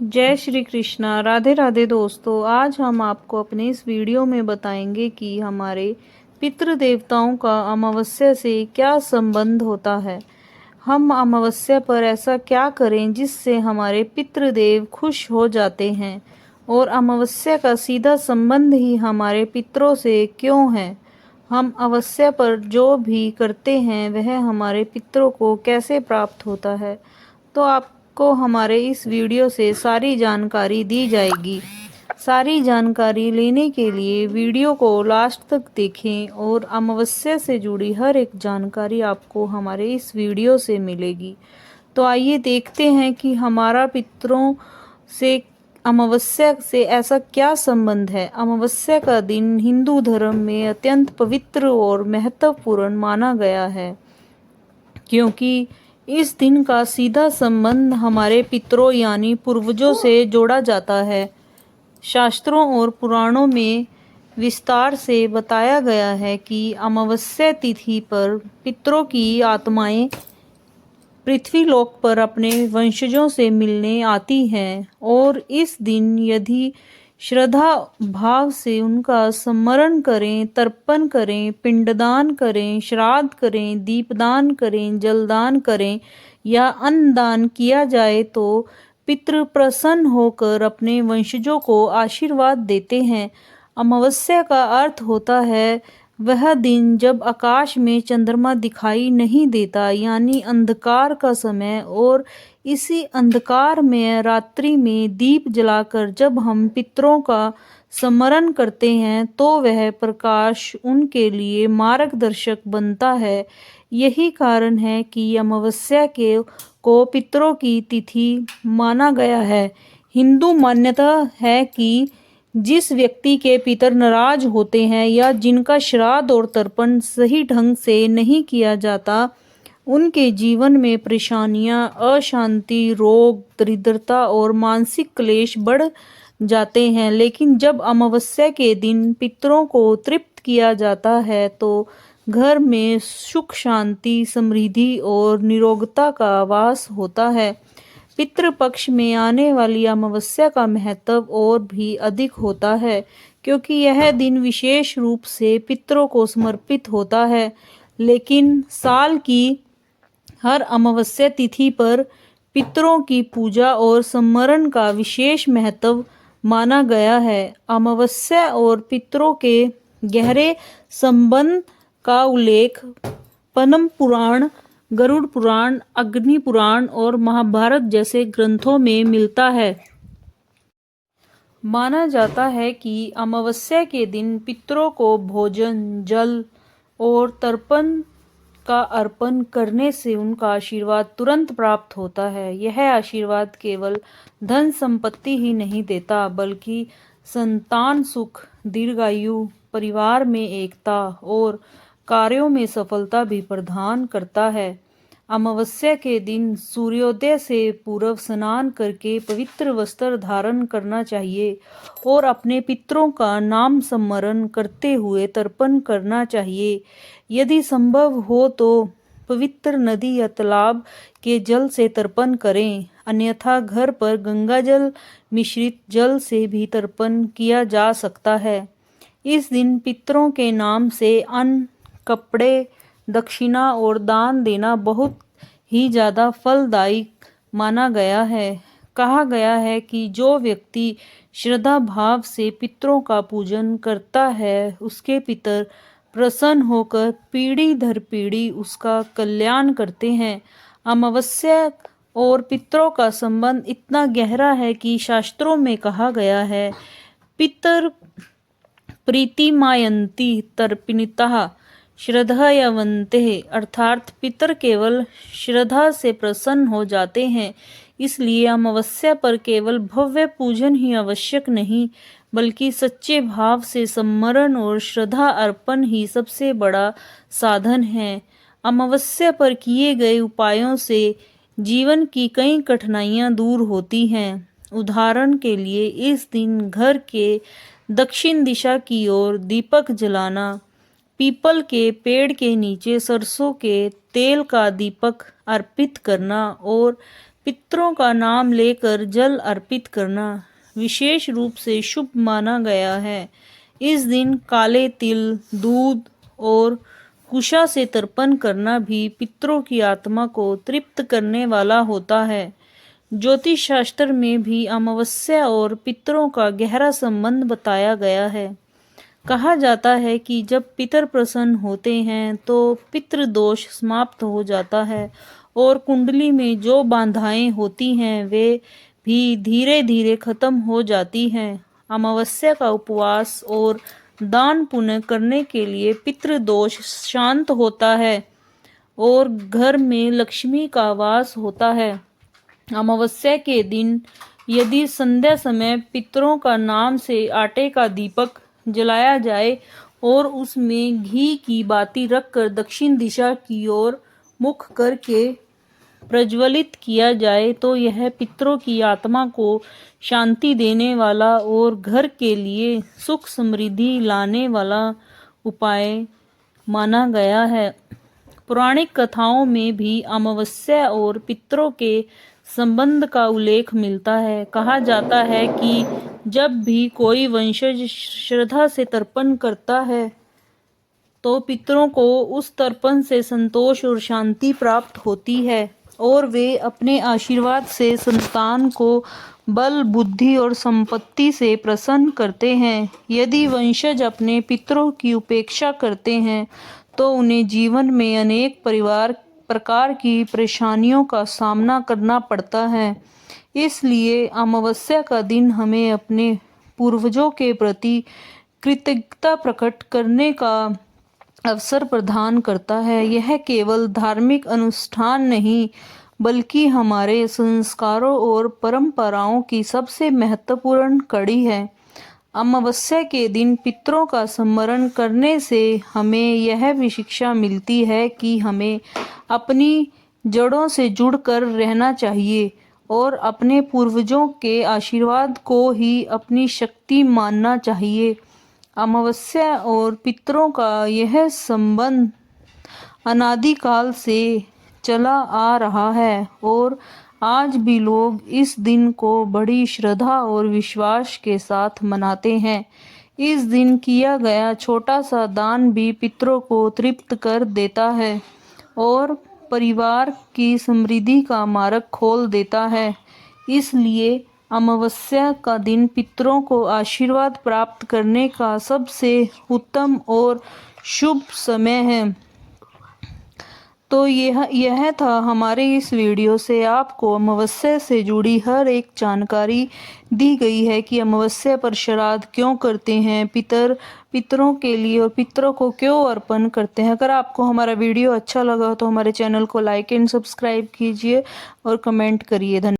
जय श्री कृष्णा। राधे राधे दोस्तों, आज हम आपको अपने इस वीडियो में बताएंगे कि हमारे पितृ देवताओं का अमावस्या से क्या संबंध होता है। हम अमावस्या पर ऐसा क्या करें जिससे हमारे पितृदेव खुश हो जाते हैं, और अमावस्या का सीधा संबंध ही हमारे पितरों से क्यों है। हम अमावस्या पर जो भी करते हैं वह हमारे पितरों को कैसे प्राप्त होता है, तो आपको हमारे इस वीडियो से सारी जानकारी दी जाएगी। सारी जानकारी लेने के लिए वीडियो को लास्ट तक देखें और अमावस्या से जुड़ी हर एक जानकारी आपको हमारे इस वीडियो से मिलेगी। तो आइए देखते हैं कि हमारा पितरों से अमावस्या से ऐसा क्या संबंध है। अमावस्या का दिन हिंदू धर्म में अत्यंत पवित्र और महत्वपूर्ण माना गया है, क्योंकि इस दिन का सीधा संबंध हमारे पितरों यानी पूर्वजों से जोड़ा जाता है। शास्त्रों और पुराणों में विस्तार से बताया गया है कि अमावस्या तिथि पर पितरों की आत्माएं पृथ्वीलोक पर अपने वंशजों से मिलने आती हैं, और इस दिन यदि श्रद्धा भाव से उनका स्मरण करें, तर्पण करें, पिंडदान करें, श्राद्ध करें, दीपदान करें, जलदान करें या अन्नदान किया जाए तो पितृ प्रसन्न होकर अपने वंशजों को आशीर्वाद देते हैं। अमावस्या का अर्थ होता है वह दिन जब आकाश में चंद्रमा दिखाई नहीं देता, यानी अंधकार का समय, और इसी अंधकार में रात्रि में दीप जलाकर जब हम पितरों का स्मरण करते हैं तो वह प्रकाश उनके लिए मार्गदर्शक बनता है। यही कारण है कि अमावस्या को पितरों की तिथि माना गया है। हिंदू मान्यता है कि जिस व्यक्ति के पितर नाराज होते हैं या जिनका श्राद्ध और तर्पण सही ढंग से नहीं किया जाता, उनके जीवन में परेशानियां, अशांति, रोग, दरिद्रता और मानसिक क्लेश बढ़ जाते हैं। लेकिन जब अमावस्या के दिन पितरों को तृप्त किया जाता है तो घर में सुख, शांति, समृद्धि और निरोगता का वास होता है। पितृपक्ष में आने वाली अमावस्या का महत्व और भी अधिक होता है, क्योंकि यह दिन विशेष रूप से पितरों को समर्पित होता है। लेकिन साल की हर अमावस्या तिथि पर पितरों की पूजा और स्मरण का विशेष महत्व माना गया है। अमावस्या और पितरों के गहरे संबंध का उल्लेख पद्म पुराण, गरुड़ पुराण, अग्नि पुराण और महाभारत जैसे ग्रंथों में मिलता है। माना जाता है कि अमावस्या के दिन पितरों को भोजन, जल और तर्पण का अर्पण करने से उनका आशीर्वाद तुरंत प्राप्त होता है। यह आशीर्वाद केवल धन संपत्ति ही नहीं देता, बल्कि संतान सुख, दीर्घायु, परिवार में एकता और कार्यों में सफलता भी प्रदान करता है। अमावस्या के दिन सूर्योदय से पूर्व स्नान करके पवित्र वस्त्र धारण करना चाहिए और अपने पितरों का नाम स्मरण करते हुए तर्पण करना चाहिए। यदि संभव हो तो पवित्र नदी या तालाब के जल से तर्पण करें, अन्यथा घर पर गंगा जल मिश्रित जल से भी तर्पण किया जा सकता है। इस दिन पितरों के नाम से अन्न, कपड़े, दक्षिणा और दान देना बहुत ही ज़्यादा फलदायी माना गया है। कहा गया है कि जो व्यक्ति श्रद्धा भाव से पितरों का पूजन करता है, उसके पितर प्रसन्न होकर पीढ़ी दर पीढ़ी उसका कल्याण करते हैं। अमावस्या और पितरों का संबंध इतना गहरा है कि शास्त्रों में कहा गया है, पितर प्रीतिमायन्ति तर्पणिताः श्रद्धयावन्ते, अर्थात पितर केवल श्रद्धा से प्रसन्न हो जाते हैं। इसलिए अमावस्या पर केवल भव्य पूजन ही आवश्यक नहीं, बल्कि सच्चे भाव से स्मरण और श्रद्धा अर्पण ही सबसे बड़ा साधन है। अमावस्या पर किए गए उपायों से जीवन की कई कठिनाइयां दूर होती हैं। उदाहरण के लिए इस दिन घर के दक्षिण दिशा की ओर दीपक जलाना, पीपल के पेड़ के नीचे सरसों के तेल का दीपक अर्पित करना और पितरों का नाम लेकर जल अर्पित करना विशेष रूप से शुभ माना गया है। इस दिन काले तिल, दूध और कुशा से तर्पण करना भी पितरों की आत्मा को तृप्त करने वाला होता है। ज्योतिष शास्त्र में भी अमावस्या और पितरों का गहरा संबंध बताया गया है। कहा जाता है कि जब पितर प्रसन्न होते हैं तो पितृ दोष समाप्त हो जाता है और कुंडली में जो बाधाएं होती हैं वे भी धीरे धीरे खत्म हो जाती हैं। अमावस्या का उपवास और दान पुण्य करने के लिए पितृ दोष शांत होता है और घर में लक्ष्मी का वास होता है। अमावस्या के दिन यदि संध्या समय पितरों का नाम से आटे का दीपक जलाया जाए और उसमें घी की बाती रखकर दक्षिण दिशा की ओर मुख करके प्रज्वलित किया जाए तो यह पितरों की आत्मा को शांति देने वाला और घर के लिए सुख समृद्धि लाने वाला उपाय माना गया है। पौराणिक कथाओं में भी अमावस्या और पितरों के संबंध का उल्लेख मिलता है। कहा जाता है कि जब भी कोई वंशज श्रद्धा से तर्पण करता है तो पितरों को उस तर्पण से संतोष और शांति प्राप्त होती है और वे अपने आशीर्वाद से संतान को बल, बुद्धि और संपत्ति से प्रसन्न करते हैं। यदि वंशज अपने पितरों की उपेक्षा करते हैं तो उन्हें जीवन में अनेक प्रकार की परेशानियों का सामना करना पड़ता है। इसलिए अमावस्या का दिन हमें अपने पूर्वजों के प्रति कृतज्ञता प्रकट करने का अवसर प्रदान करता है। यह केवल धार्मिक अनुष्ठान नहीं बल्कि हमारे संस्कारों और परंपराओं की सबसे महत्वपूर्ण कड़ी है। अमावस्या के दिन पितरों का स्मरण करने से हमें यह भी शिक्षा मिलती है कि हमें अपनी जड़ों से जुड़कर रहना चाहिए और अपने पूर्वजों के आशीर्वाद को ही अपनी शक्ति मानना चाहिए। अमावस्या और पितरों का यह संबंध अनादिकाल से चला आ रहा है और आज भी लोग इस दिन को बड़ी श्रद्धा और विश्वास के साथ मनाते हैं। इस दिन किया गया छोटा सा दान भी पितरों को तृप्त कर देता है और परिवार की समृद्धि का मार्ग खोल देता है। इसलिए अमावस्या का दिन पितरों को आशीर्वाद प्राप्त करने का सबसे उत्तम और शुभ समय है। तो यह था हमारे इस वीडियो से आपको अमावस्या से जुड़ी हर एक जानकारी दी गई है कि अमावस्या पर श्राद्ध क्यों करते हैं, पितरों के लिए और पितरों को क्यों अर्पण करते हैं। अगर आपको हमारा वीडियो अच्छा लगा तो हमारे चैनल को लाइक एंड सब्सक्राइब कीजिए और कमेंट करिए। धन्यवाद।